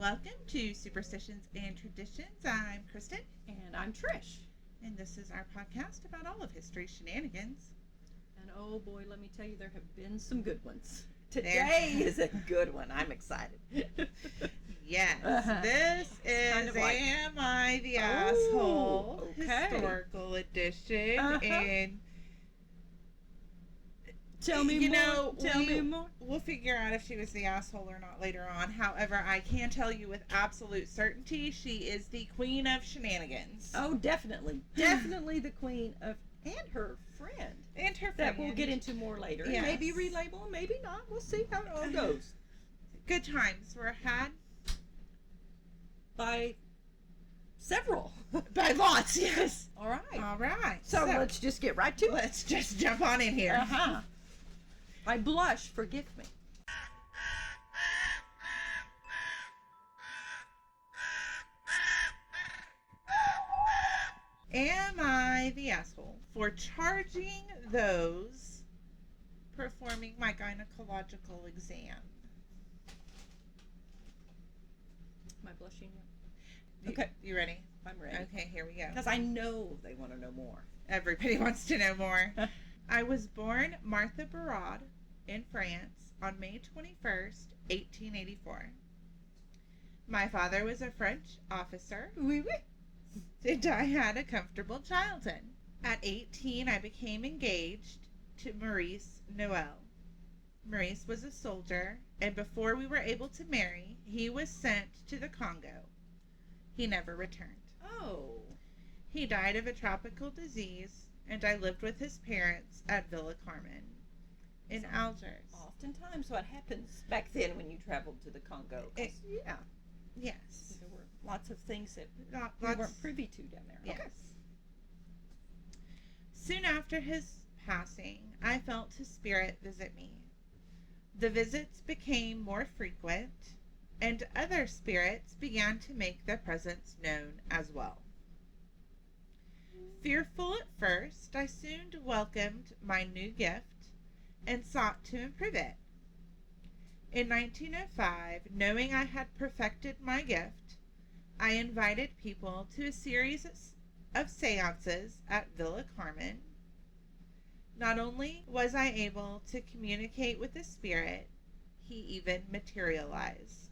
Welcome to Superstitions and Traditions. I'm Kristen. And I'm Trish. And this is our podcast about all of history's shenanigans. And oh boy, let me tell you, there have been some good ones. Today is a good one. I'm excited. Yes, this is kind of Am I the Asshole? Historical edition. And tell me more. Tell me more. We'll figure out if she was the asshole or not later on. However, I can tell you with absolute certainty she is the queen of shenanigans. Oh, definitely. Definitely the queen of... And her friend. And her friend. That we'll get into more later. Yes. Maybe relabel, maybe not. We'll see how it all goes. Good times were had. By several. By lots, yes. All right. All right. So let's just get right to it. Let's just jump on in here. Uh-huh. I blush, forgive me. Am I the asshole for charging those performing my gynecological exam? Am I blushing yet? Okay. You ready? I'm ready. Okay, here we go. Because I know they want to know more. Everybody wants to know more. I was born Martha Barad in France on May 21st, 1884. My father was a French officer. Oui, oui. And I had a comfortable childhood. At 18, I became engaged to Maurice Noel. Maurice was a soldier, and before we were able to marry, he was sent to the Congo. He never returned. Oh. He died of a tropical disease, and I lived with his parents at Villa Carmen in Algiers. Oftentimes what happens back then when you traveled to the Congo. Yeah. Yes. There were lots of things that we weren't privy to down there. Yes. Okay. Soon after his passing, I felt his spirit visit me. The visits became more frequent, and other spirits began to make their presence known as well. Fearful at first, I soon welcomed my new gift and sought to improve it. In 1905, knowing I had perfected my gift, I invited people to a series of seances at Villa Carmen. Not only was I able to communicate with the spirit, he even materialized.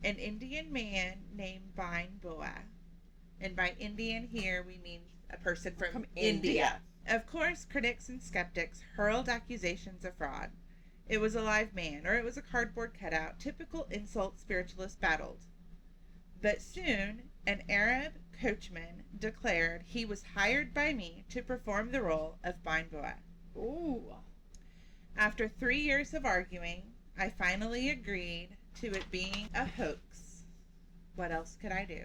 An Indian man named Bine Boa. And by Indian here, we mean a person from India. Of course, critics and skeptics hurled accusations of fraud. It was a live man, or it was a cardboard cutout, typical insult spiritualists battled. But soon, an Arab coachman declared he was hired by me to perform the role of Bine Boa. Ooh. After 3 years of arguing, I finally agreed to it being a hoax. What else could I do?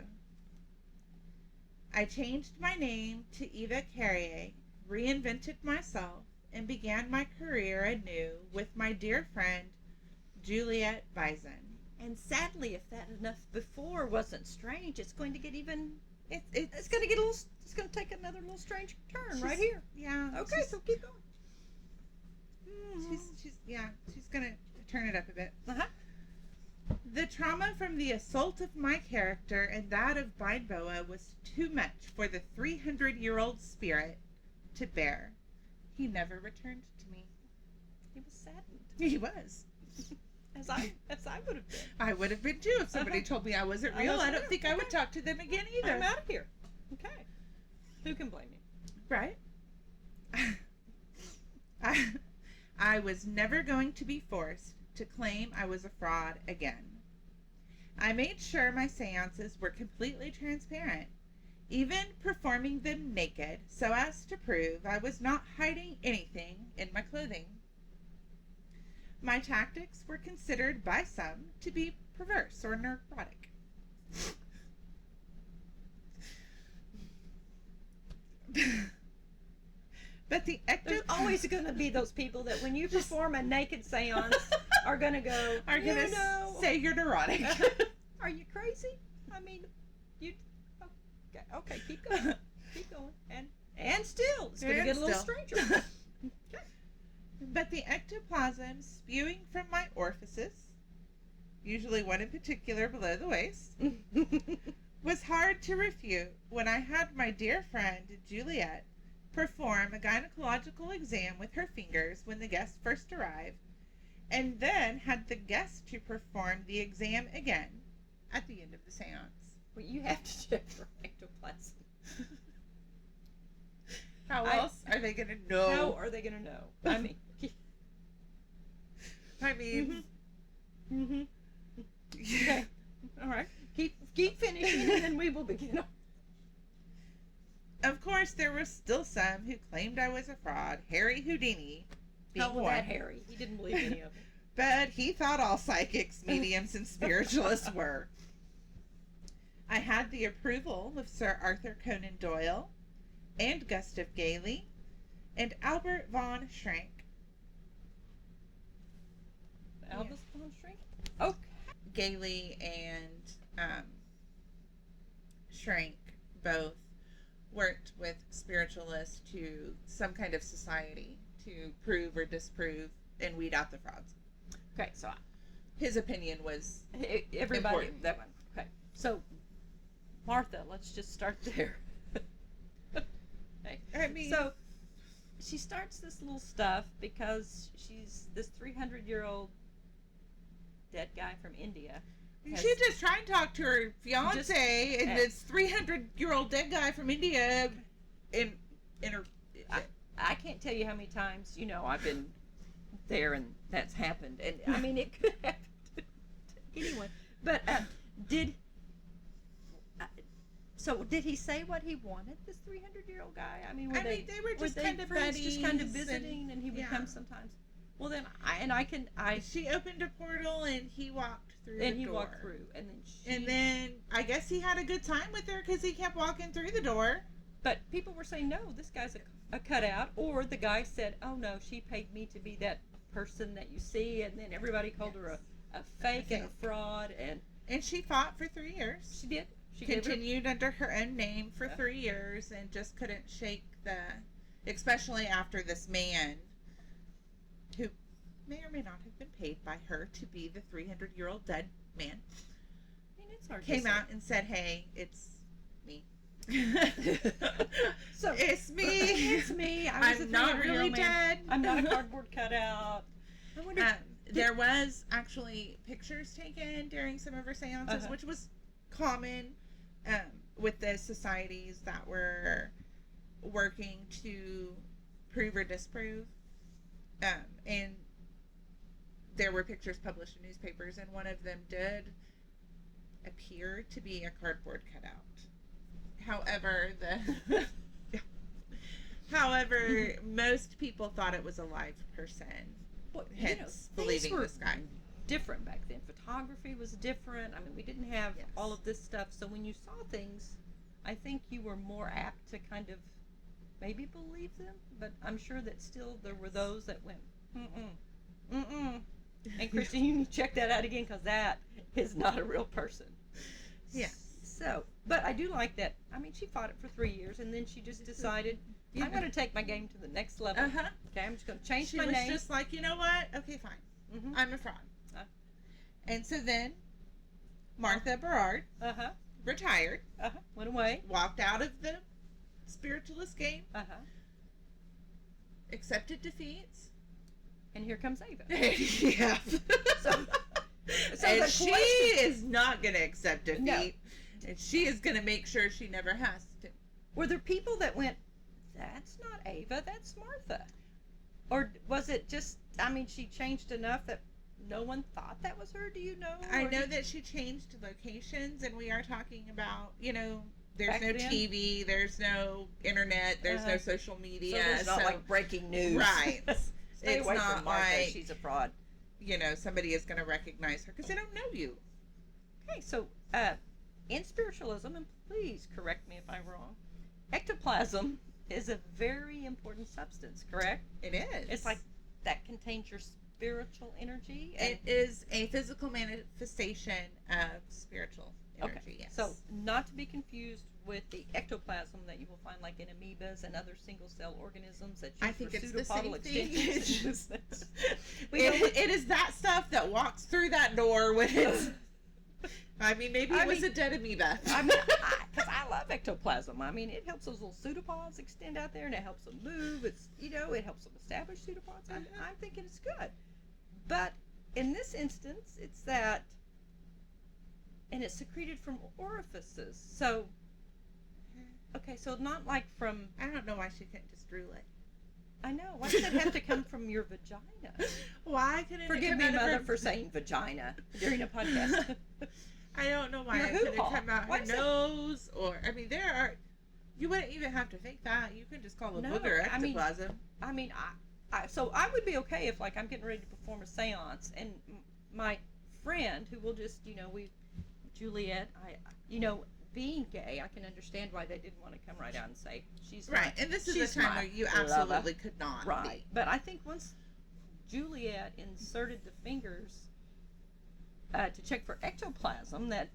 I changed my name to Eva Carriere, reinvented myself, and began my career anew with my dear friend, Juliet Bison. And sadly, if that enough before wasn't strange, it's going to get even... It's going to get a little... It's going to take another little strange turn right here. Yeah. Okay, so keep going. She's going to turn it up a bit. Uh-huh. The trauma from the assault of my character and that of Bine Boa was too much for the 300-year-old spirit to bear. He never returned to me. He was saddened. He was. As I would have been. I would have been too if somebody told me I wasn't real. I don't think I would talk to them again either. I'm out of here. Okay. Who can blame you? Right. I was never going to be forced to claim I was a fraud again. I made sure my seances were completely transparent, even performing them naked so as to prove I was not hiding anything in my clothing. My tactics were considered by some to be perverse or neurotic. But there's always going to be those people that when you perform a naked seance are going to go, say you're neurotic. Are you crazy? I mean, you... Okay, keep going. Keep going. And still, it's going to get a little stranger. Okay. But the ectoplasm spewing from my orifices usually one in particular below the waist, was hard to refute when I had my dear friend Juliet perform a gynecological exam with her fingers when the guest first arrived, and then had the guest to perform the exam again at the end of the seance. Well, you have to check for ectoplasm. How else are they going to know? How are they going to know? I mean... Okay. All right. Keep finishing, and then we will begin. Of course, there were still some who claimed I was a fraud. Harry Houdini being How was one. that Harry? He didn't believe any of it. But he thought all psychics, mediums, and spiritualists were. I had the approval of Sir Arthur Conan Doyle, and Gustav Gailey, and Albert von Schrank. Albert von Schrank? Okay. Gailey and Schrank both worked with spiritualists to some kind of society to prove or disprove and weed out the frauds. Okay, so his opinion was everybody important. that one. Okay, so Martha, let's just start there. Okay. I mean, so she starts this little stuff because she's this 300-year-old dead guy from India. She just tried to talk to her fiance and this 300-year-old dead guy from India in her. I can't tell you how many times, I've been there and that's happened. And I mean, it could happen to anyone. But did he say what he wanted, this 300-year-old guy? I mean, they were just kind of friends, buddies, just kind of visiting, and he would come sometimes. Well, then she opened a portal and he walked through the door. And he walked through, and then I guess he had a good time with her because he kept walking through the door. But people were saying, no, this guy's a cutout. Or the guy said, oh no, she paid me to be that person that you see, and then everybody called her a fake and a fraud, and she fought for 3 years. She did. She continued under her own name for 3 years and just couldn't shake especially after this man who may or may not have been paid by her to be the 300-year-old dead man. I mean, it's hard came out and said, hey, it's me. So it's me. It's me. I'm not really dead. I'm not a cardboard cutout. I wonder. There was actually pictures taken during some of her seances, which was common with the societies that were working to prove or disprove. And there were pictures published in newspapers, and one of them did appear to be a cardboard cutout. However, most people thought it was a live person. Well, hence believing this guy. Different back then. Photography was different. I mean, we didn't have all of this stuff. So when you saw things, I think you were more apt to kind of maybe believe them. But I'm sure that still there were those that went, And Christine, you need to check that out again, because that is not a real person. Yeah. So, but I do like that. I mean, she fought it for 3 years, and then she just decided, I'm going to take my game to the next level. Okay, I'm just going to change my name. She was just like, you know what? Okay, fine. I'm a fraud. And so then, Martha Berard retired. Went away. Walked out of the spiritualist game. Accepted defeats. And here comes Eva. Yeah. So and she is not going to accept defeat. No. And she is going to make sure she never has to. Were there people that went, that's not Eva, that's Martha? Or was it just, I mean, she changed enough that no one thought that was her? Do you know? I know that she changed locations, and we are talking about, there's back no then? TV, there's no internet, there's no social media. So there's not like breaking news. Right. Stay it's away not from Martha, like, she's a fraud. Somebody is going to recognize her because they don't know you. Okay, so in spiritualism, and please correct me if I'm wrong, ectoplasm is a very important substance, correct? It is. It's like that contains your spiritual energy. It is a physical manifestation of spiritual energy. Okay, Yes. so not to be confused with the ectoplasm that you will find like in amoebas and other single-cell organisms that I use think for it's the pseudopodal same thing. extensions. It is that stuff that walks through that door when it's. I mean, maybe it was a dead amoeba. I mean, because I love ectoplasm. I mean, it helps those little pseudopods extend out there, and it helps them move. It's it helps them establish pseudopods. I'm thinking it's good, but in this instance, it's that, and it's secreted from orifices. So, okay, so not like from. I don't know why she couldn't just drool it. I know. Why does it have to come from your vagina? Why couldn't Forgive it me, come out Mother, of her... for saying vagina during a podcast. I don't know why Your it couldn't hoo-ha. come out Why her is it- nose, or I mean, there are. You wouldn't even have to fake that. You can just call a booger ectoplasm. I mean, so I would be okay if, like, I'm getting ready to perform a seance, and my friend who will just, Juliet, being gay, I can understand why they didn't want to come right out and say she's Right, and this is a time where you absolutely could not. Right, be. but I think once Juliet inserted the fingers to check for ectoplasm, that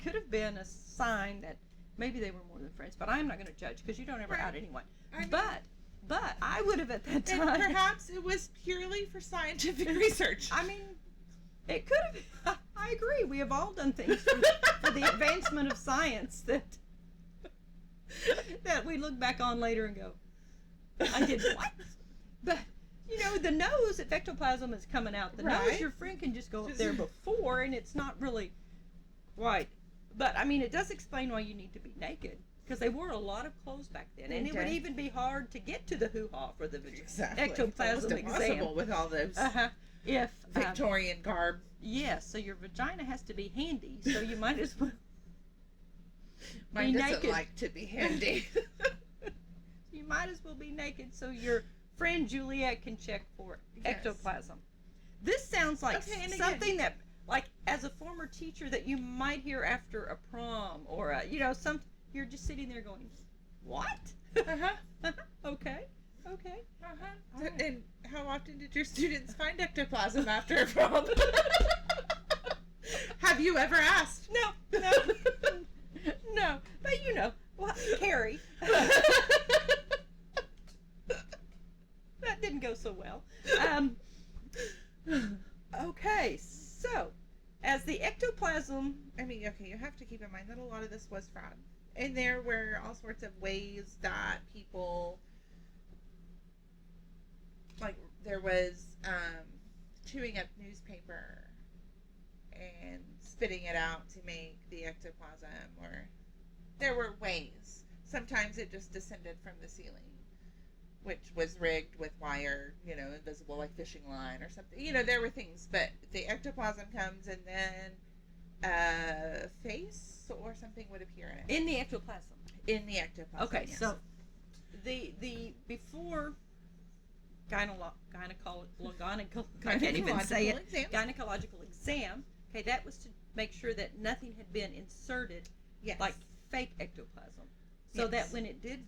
could have been a sign that maybe they were more than friends. But I'm not going to judge because you don't ever out anyone. I mean, but I would have at that time. And perhaps it was purely for scientific research. I mean, it could have. I agree. We have all done things for the advancement of science that we look back on later and go, I did what? But the nose, if ectoplasm is coming out the nose, your friend can just go up there before, and it's not really right. But I mean, it does explain why you need to be naked, because they wore a lot of clothes back then, and it would even be hard to get to the hoo-ha for the ectoplasm exam with all those if Victorian garb. Yes, so your vagina has to be handy, so you might as well Mine be doesn't naked. like to be handy. You might as well be naked so your friend Juliet can check for ectoplasm. This sounds like something that, like, as a former teacher, that you might hear after a prom or you're just sitting there going, what? Okay. Right. And how often did your students find ectoplasm after a prom? Have you ever asked? No. No. But well, Carrie. That didn't go so well. Okay, so as the ectoplasm, I mean, okay, you have to keep in mind that a lot of this was fraud. And there were all sorts of ways that people, like, there was chewing up newspaper and spitting it out to make the ectoplasm, or there were ways. Sometimes it just descended from the ceiling, which was rigged with wire, invisible, like fishing line or something. There were things, but the ectoplasm comes, and then a face or something would appear in it. in the ectoplasm. In the ectoplasm. Okay, yes. so the before gynecological I can't even say it. Gynecological exam. Okay, that was to make sure that nothing had been inserted, Yes. like fake ectoplasm, so that when it did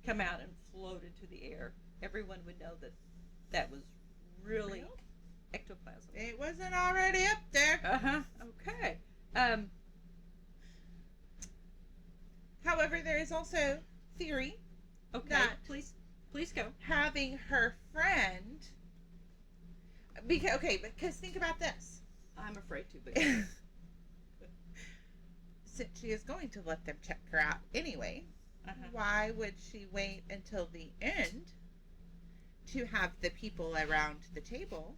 come out and float into the air, everyone would know that was really Real? ectoplasm. It wasn't already up there. Okay. However, there is also theory Okay. that Please go. having her friend, because think about this. I'm afraid to, but Since she is going to let them check her out anyway, why would she wait until the end to have the people around the table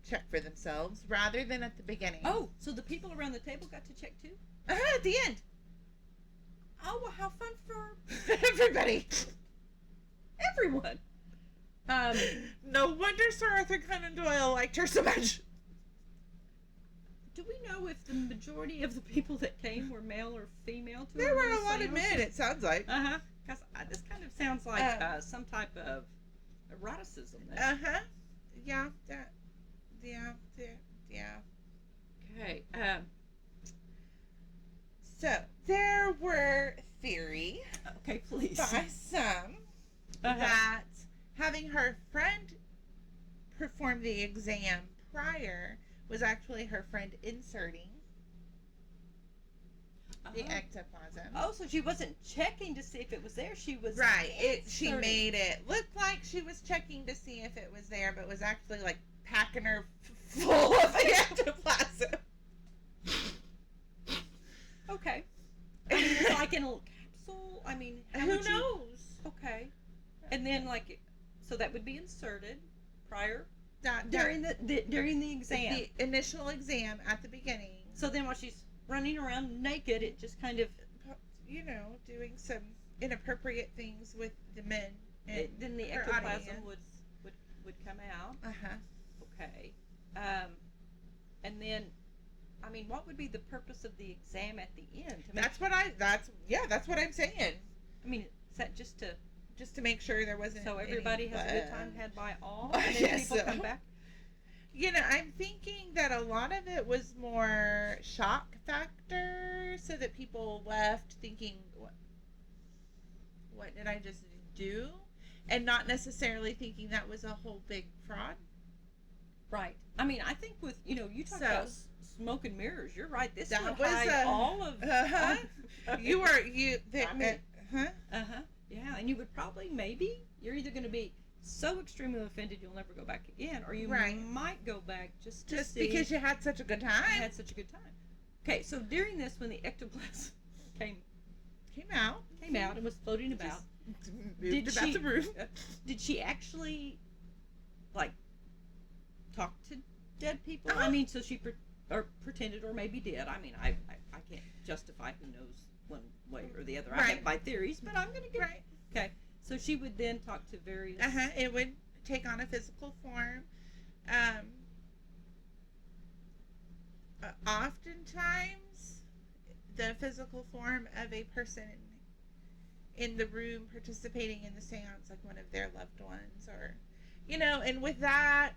check for themselves rather than at the beginning? Oh, so the people around the table got to check too? At the end. Oh, well, how fun for Everybody. everyone. No wonder Sir Arthur Conan Doyle liked her so much. Do we know if the majority of the people that came were male or female? To There our were little a lot of seance? men, it sounds like. Because this kind of sounds like some type of eroticism. There. Yeah. Okay. So, there were theory Okay, please. by some that having her friend the exam prior was actually her friend inserting the ectoplasm. Oh, so she wasn't checking to see if it was there. She was She made it look like she was checking to see if it was there, but was actually like packing her full of the ectoplasm. Okay. I mean, it's like in a little capsule. I mean, who knows? Okay. And then, like, so that would be inserted prior During during the exam, the initial exam at the beginning. So then, while she's running around naked, it just kind of, doing some inappropriate things with the men. Then the ectoplasm would come out. Okay. And then, I mean, what would be the purpose of the exam at the end? That's what I'm saying. I mean, is that just to make sure there wasn't so everybody has a good time had by all, and then people come back? I'm thinking that a lot of it was more shock factor, so that people left thinking, what did I just do? And not necessarily thinking that was a whole big fraud. Right. I mean, I think with, you talk about smoke and mirrors, you're right. This that would was hide all of... Yeah, and you would probably, maybe, you're either going to be so extremely offended you'll never go back again, or you might go back just to see. Because you had such a good time. Okay, so during this, when the ectoplasm came out and was floating about, moved about the room. Did she actually, like, talk to dead people? I mean, so she pretended, or maybe did. I mean, I can't justify, who knows, one way or the other. I have my theories, but I'm going to get Okay, so she would then talk to various... It would take on a physical form. Oftentimes, the physical form of a person in the room participating in the seance, like one of their loved ones, or, and with that,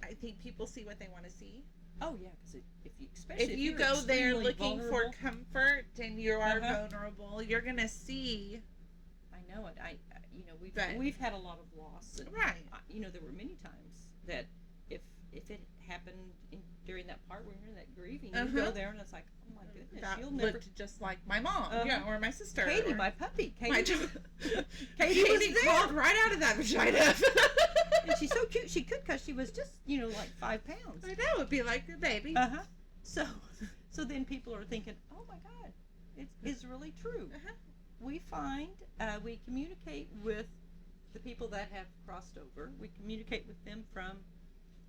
I think people see what they want to see. Oh yeah, because if you go there looking for comfort and you are vulnerable, you're gonna see. I know it. We've had a lot of loss, and there were many times that if it happened during that part where you're in that grieving, you go there and it's like, oh my goodness, that you'll never looked just like my mom, or my sister, Katie, my puppy. Katie was crawled right out of that vagina. And she's so cute. She could, because she was just, like 5 pounds. I know, it'd be like a baby. So then people are thinking, oh my God, it's really true. We find, we communicate with the people that have crossed over. We communicate with them from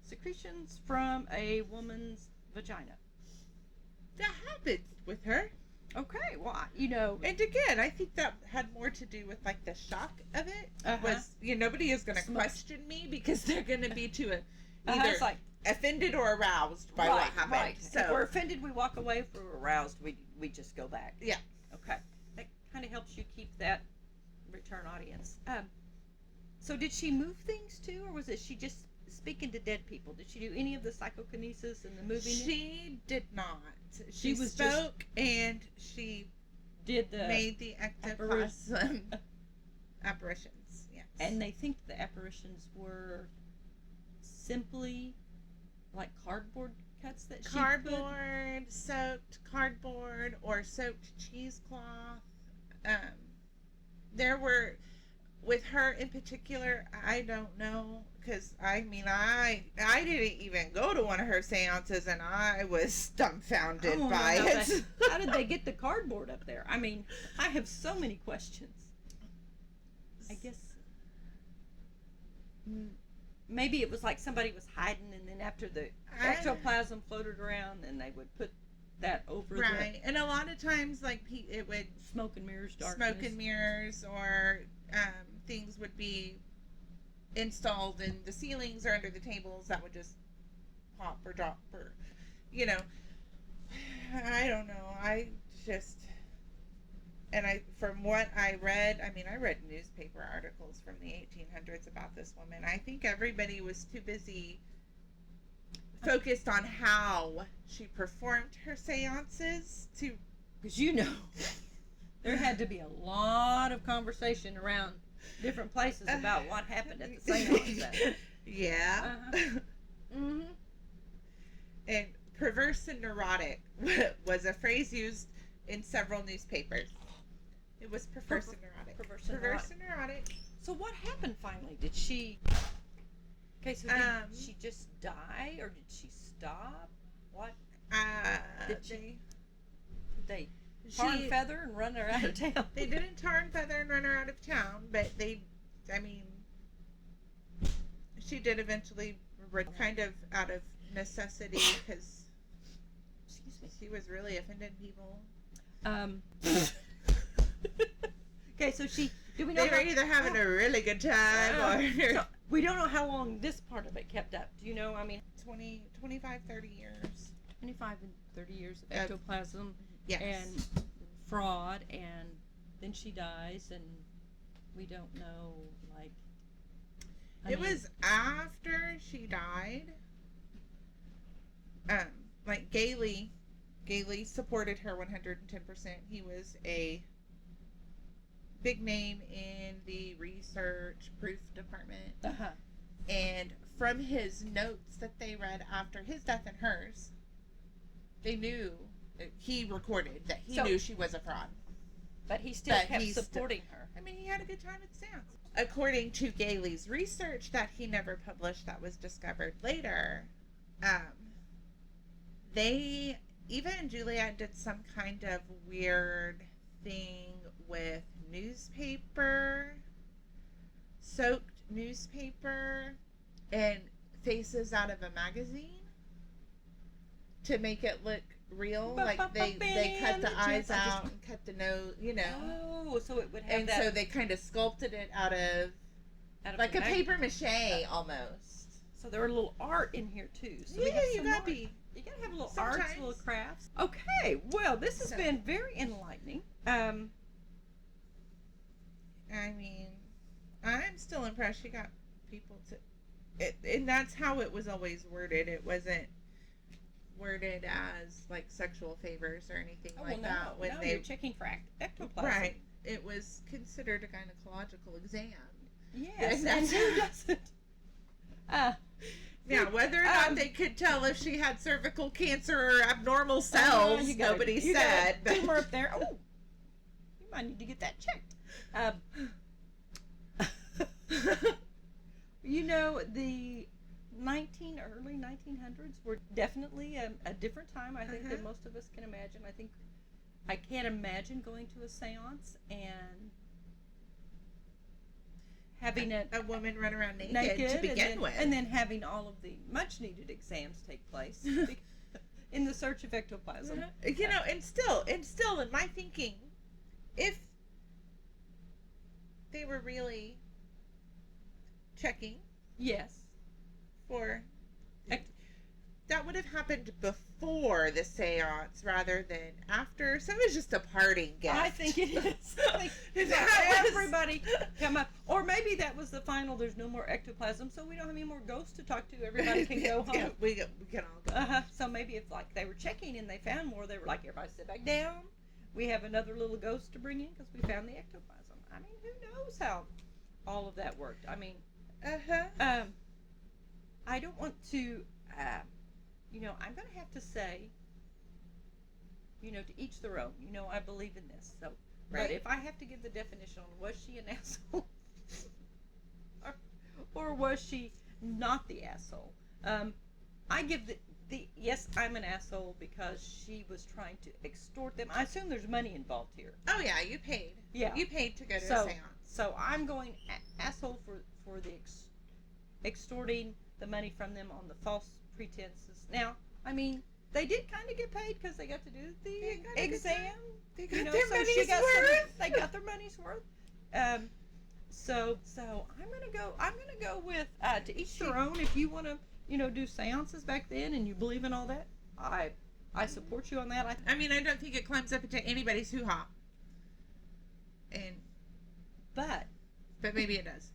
secretions from a woman's vagina. That happened with her. Okay, well, and again, I think that had more to do with like the shock of it. Was nobody is going to question me because they're going to be too either like, offended or aroused by what happened. Right. So if we're offended, we walk away. If we're aroused, we just go back. Yeah. Okay, that kind of helps you keep that return audience. So did she move things too, or was it she just speaking to dead people? Did she do any of the psychokinesis and the moving? She did not. She was spoke and she made the ectoplasm apparitions. Yes. And they think the apparitions were simply like cardboard cuts that soaked cardboard or soaked cheesecloth. There were, with her in particular, I don't know, because I didn't even go to one of her seances, and I was dumbfounded by it. How did they get the cardboard up there? I mean, I have so many questions. I guess maybe it was like somebody was hiding, and then after the ectoplasm floated around, then they would put that over and a lot of times, like, it would smoke and mirrors, darkness. Smoke and mirrors, or things would be installed in the ceilings or under the tables that would just pop or drop, or I don't know. From what I read, I read newspaper articles from the 1800s about this woman. I think everybody was too busy focused on how she performed her seances because there had to be a lot of conversation around different places about what happened at the seance. Yeah. Mm-hmm. And perverse and neurotic was a phrase used in several newspapers. It was perverse and neurotic. Perverse and neurotic. So what happened finally? Did she... Okay, so did she just die, or did she stop? What? Did they tar and feather and run her out of town? They didn't tar and feather and run her out of town, but she did eventually, kind of out of necessity, because she was really offending people. Okay, so do we know they were either having a really good time or... So we don't know how long this part of it kept up. Do you know? 25, 30 years. 25 and 30 years of ectoplasm. Yes. And fraud, and then she dies, and we don't know, It was after she died. Gailey supported her 110%. He was a big name in the research proof department. Uh-huh. And from his notes that they read after his death and hers, they knew, he recorded that he knew she was a fraud. But he still kept supporting her. He had a good time at seance. According to Gailey's research that he never published, that was discovered later, Eva and Juliet did some kind of weird thing with soaked newspaper, and faces out of a magazine to make it look real. They cut the eyes out and cut the nose, Oh, so it would have and so they kind of sculpted it out of like a paper mache almost. So there were a little art in here too. So yeah, you gotta have a little arts, little crafts. Okay, well, this has been very enlightening. I'm still impressed she got people to, and that's how it was always worded. It wasn't worded as like sexual favors or anything that. When you're checking for ectoplasm, right? It was considered a gynecological exam. Yes, and who doesn't? Now, whether or not they could tell if she had cervical cancer or abnormal cells, nobody said. But tumor up there. Oh, you might need to get that checked. The early 1900s were definitely a different time, I think, than most of us can imagine. I can't imagine going to a seance and having a woman run around naked to begin with. And then having all of the much-needed exams take place in the search of ectoplasm. And still in my thinking, if they were really checking... Yes. That would have happened before the seance rather than after. So it was just a parting gift. I think it is. Everybody come up. Or maybe that was the final, there's no more ectoplasm, so we don't have any more ghosts to talk to. Everybody can go home. Yeah, we can all go. So maybe if they were checking and they found more, they were like, everybody sit back down. We have another little ghost to bring in because we found the ectoplasm. Who knows how all of that worked? I don't want to, I'm going to have to say, to each their own. I believe in this. So, right. But if I have to give the definition on was she an asshole or was she not the asshole, I give the yes, I'm an asshole because she was trying to extort them. I assume there's money involved here. Oh yeah, you paid. Yeah, you paid to go to a seance. So I'm going asshole for the extorting the money from them on the false pretenses. Now, they did kind of get paid because they got to do the exam. They got their money's worth. They got their money's worth. So I'm gonna go with to each their own. If you want to, do seances back then and you believe in all that, I support you on that. I don't think it climbs up into anybody's hoo-ha. But maybe it does.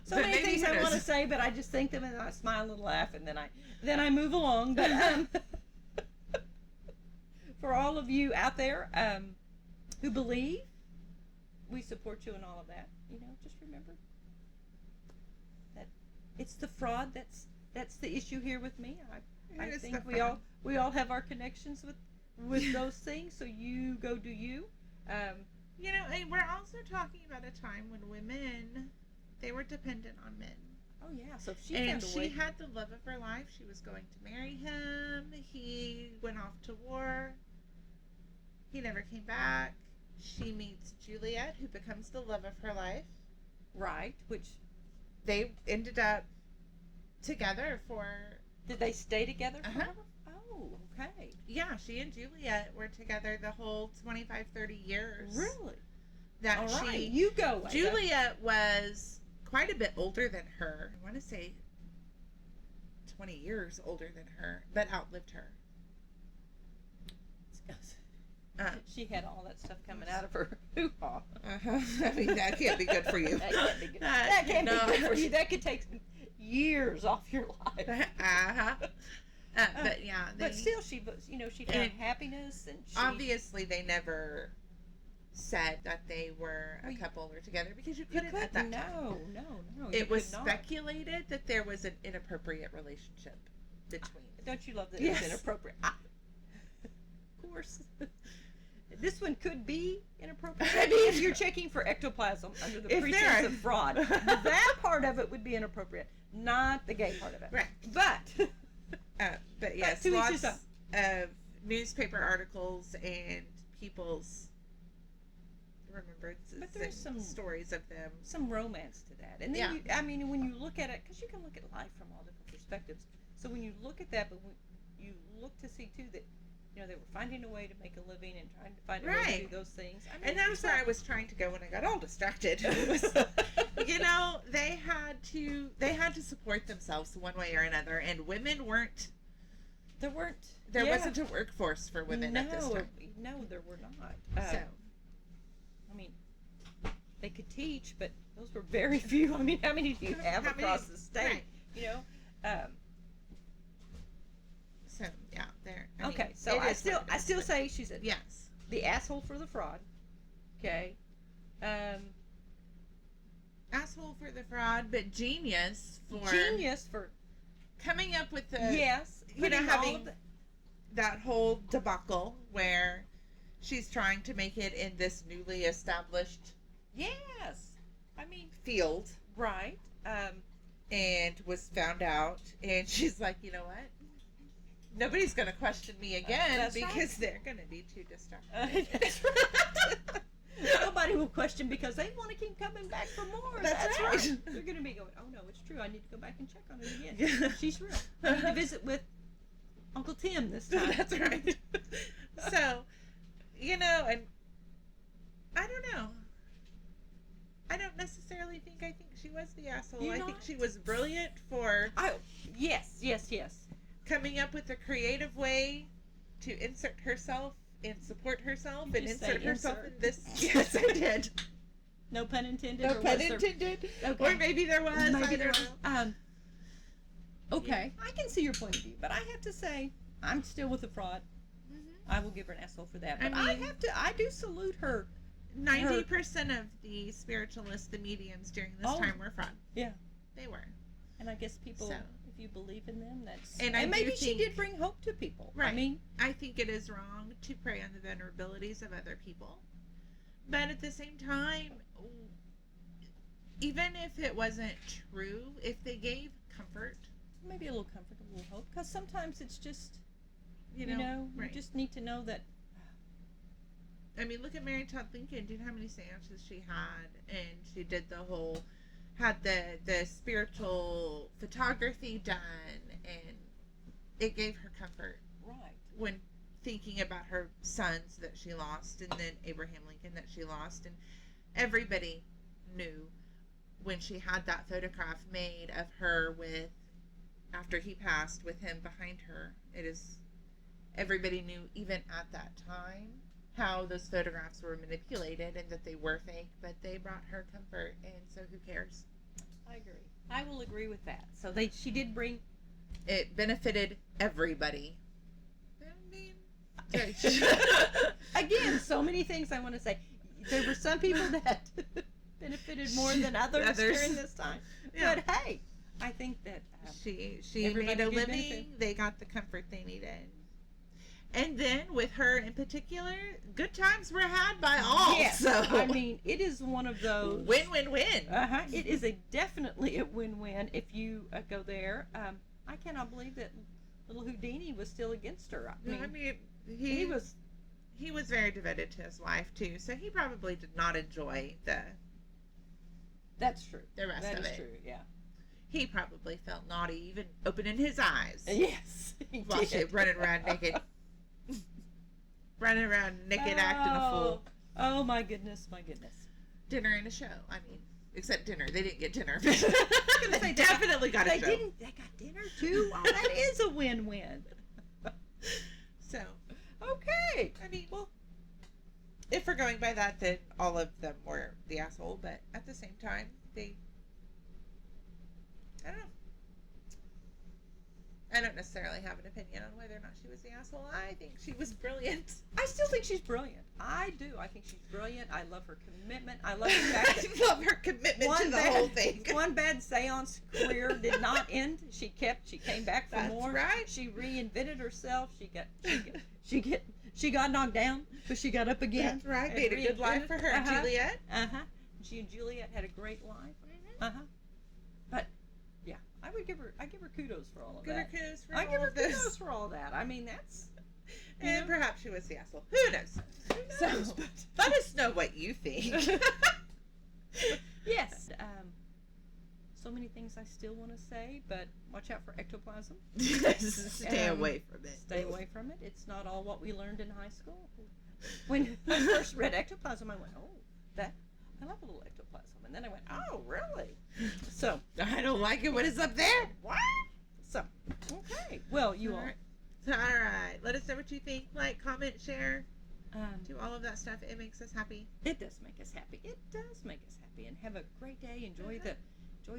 So many things I want to say, but I just think them and I smile and laugh, and then I move along. But for all of you out there who believe, we support you in all of that. Just remember that it's the fraud that's the issue here with me. I It is think the fraud. we all have our connections with those things. So you go do you. You know, and we're also talking about a time when women, they were dependent on men. Oh yeah. So if she And found a she way. had the love of her life. She was going to marry him. He went off to war. He never came back. She meets Juliet, who becomes the love of her life. Right. Which They ended up together for, did they stay together Uh-huh. forever? Oh, okay. yeah, she and Juliet were together the whole 25, 30 years. Really? That All right. she, You go. Ava. Juliet was quite a bit older than her. I want to say 20 years older than her, but outlived her. She had all that stuff coming out of her hoo-ha. I mean, that can't be good for you. That can't be good. That can't be good for you. That could take years off your life. But yeah, But still, she found And happiness, and she, obviously they never said that they were a Well, couple or together because you you couldn't at that time. No. It you was could not. speculated that there was an inappropriate relationship between. Don't you love that Yes. it's inappropriate? Of course. This one could be inappropriate. I mean- if you're checking for ectoplasm under the If pretense there are- of fraud, that part of it would be inappropriate, not the gay part of it. Right. But But yes, to each lots his own. of newspaper articles and people's remembrance But there's some- stories of them. some romance to that. And then, when you look at it, because you can look at life from all different perspectives. So when you look at that, but when you look to see too that, they were finding a way to make a living and trying to find a way to Right. do those things. I mean, And that's where I was trying to go when I got all distracted. They had to support themselves one way or another, and women weren't. there There yeah. wasn't a workforce for women at this time. No, there were not. So I mean, they could teach, but those were very few. I mean, how many do you have How many? across the state? Right. You know. So yeah, there. Okay, so I still say she's yes. the asshole for the fraud. Okay. Asshole for the fraud, but genius for coming up with the yes. you know, putting all having of the- that whole debacle where she's trying to make it in this newly established yes. I mean, field right. and was found out, and she's like, you know what? Nobody's going to question me again That's because right. they're going to be too distracted. That's right. Nobody will question because they want to keep coming back for more. That's right. They're going to be going, oh no, it's true. I need to go back and check on it again. Yeah. She's real. I need to visit with Uncle Tim this time. That's right. So, and I don't know. I don't necessarily think she was the asshole. You I not? think she was brilliant for Yes. coming up with a creative way to insert herself and support herself You and just insert say herself insert. in this. Yes, I did. No pun intended. No or pun was there- intended. Okay. Or maybe there was. Maybe I there don't was. know. Okay, I can see your point of view, but I have to say, I'm still with the fraud. Mm-hmm. I will give her an asshole for that. But I mean- I do salute her. 90% of the spiritualists, the mediums during this time were fraud. Yeah. They were. And I guess people, So. if you believe in them, that's... And I do maybe she think- did bring hope to people. Right. I mean... I think it is wrong to prey on the vulnerabilities of other people. But at the same time, even if it wasn't true, if they gave comfort, Maybe a little comfort, a little hope. Because sometimes it's just, you you right. just need to know that... I mean, look at Mary Todd Lincoln. Do you know how many seances she had? And she did had the spiritual photography done, and it gave her comfort Right. when thinking about her sons that she lost, and then Abraham Lincoln that she lost, and everybody knew when she had that photograph made of her after he passed, with him behind her. Everybody knew even at that time how those photographs were manipulated and that they were fake, but they brought her comfort, and so who cares? I agree. I will agree with that. So she did bring... It benefited everybody. I mean, Again, so many things I want to say. There were some people that benefited more than others during this time. Yeah. But hey, I think that she everybody made a good living. benefit. They got the comfort they needed. And then with her in particular, good times were had by all. Yes, So I mean, it is one of those win-win-win. It is definitely a win-win if you go there. I cannot believe that little Houdini was still against her. I mean, he was very devoted to his wife too, so he probably did not enjoy That's true. the rest of it. That is true. Yeah. He probably felt naughty, even opening his eyes. Yes, he While she did. running around naked. Running around naked, acting a fool. Oh my goodness, my goodness. Dinner and a show. I mean, except dinner. They didn't get dinner. They definitely got a show. They got dinner too. Oh, that is a win-win. So, okay. I mean, well, if we're going by that, then all of them were the asshole. But at the same time, I don't know. I don't necessarily have an opinion on whether or not she was the asshole. I think she was brilliant. I still think she's brilliant. I do. I think she's brilliant. I love her commitment. I love the fact that I love her commitment to the whole thing. One bad seance career did not end. She came back for That's more. right. She reinvented herself. She got knocked down, but she got up again. That's right. Made a good life for her and Juliet. She and Juliet had a great life. But yeah, I give her kudos for all of that. Give her kudos for I all give her of this. kudos for all that. I mean, that's. And perhaps she was the asshole. Who knows? So, let us know what you think. Yes. So many things I still want to say, but watch out for ectoplasm. Stay away from it. Stay away from it. It's not all what we learned in high school. When I first read ectoplasm, I went, I love a little ectoplasm. And then I went, oh, really? So. I don't like it when it's up there. What? So, okay. Well, you all. All right. Let us know what you think. Like, comment, share. Do all of that stuff. It makes us happy. It does make us happy. It does make us happy. And have a great day. Enjoy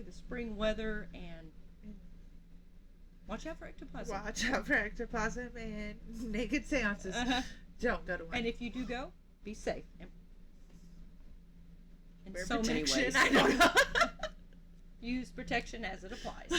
the spring weather and watch out for ectoplasm. Watch out for ectoplasm and naked seances. Don't go to one. And if you do go, be safe. In Wear so many protection. ways. I don't know. Use protection as it applies.